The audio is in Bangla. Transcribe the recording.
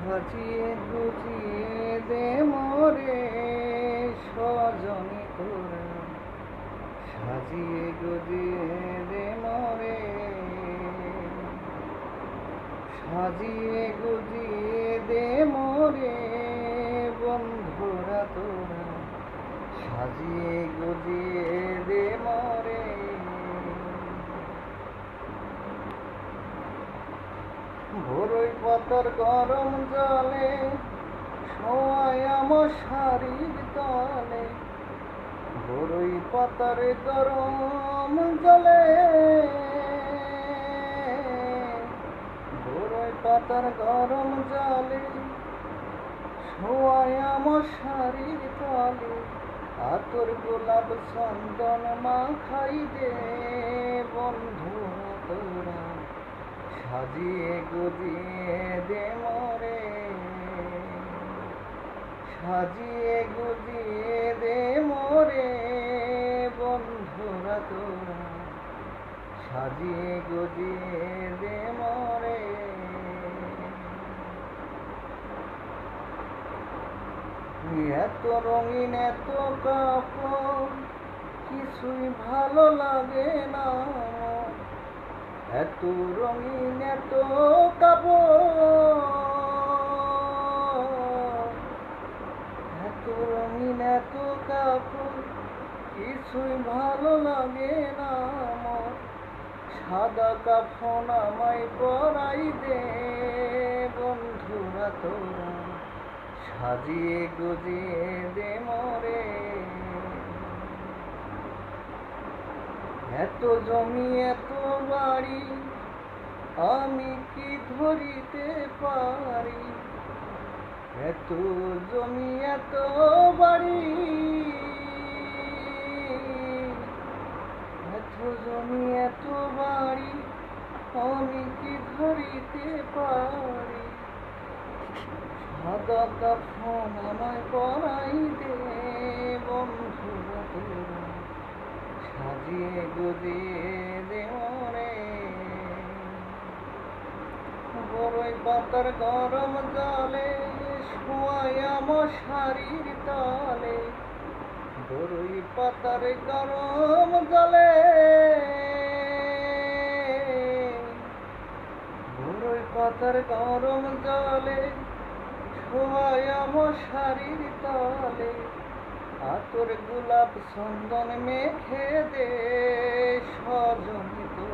সাজিয়ে গুজিয়ে দে মোরে সজনী তোরা, সাজিয়ে গুজিয়ে দে মোরে, সাজিয়ে গুজিয়ে দে মোরে বন্ধুরা তোরা, সাজিয়ে গুজিয়ে দে মোরে। ভোরই পাতার গরম জলে শোয়ায় আমার শাড়ির তলে, ভোরই পাতার গরম জলে, ভোরই পাতার গরম জলে শোয়ায় আমার শাড়ির তলে, আতর গোলাপ চন্দন মাখাই দে বন্ধুরা তোরা, সাজিয়ে গুজিয়ে দে মোরে, সাজিয়ে গুজিয়ে দে মোরে বন্ধুরা তোরা, সাজিয়ে গুজিয়ে দে মোরে। এত রঙিন এত কাপড় কিছুই ভালো লাগে না, এত রঙিন এত কাপড়, এত রঙিন এত কাপড় কিছুই ভালো লাগে না আমার, সাদা কাফন আমায় পরাই দে বন্ধুরা তোরা, সাজিয়ে গুজিয়ে দে মোরে। এত জমি এত বাড়ি আমি কি ধরিতে পারি, এত জমি এত বাড়ি, এত জমি এত বাড়ি আমি কি ধরিতে পারি, সাদা কাফন আমায় পরাই দে বন্ধুরা তোরা, সাজিয়ে গুজিয়ে দে মোরে। বড়ই পাতার গরম জলে শোয়ায় আমার শাড়ির তলে, বড়ই পাতার গরম জলে, বড়ই পাতার গরম জলে শোয়ায় আমার শাড়ির তলে, আতর গোলাপ চন্দন মেখে দে সজনী তোরা।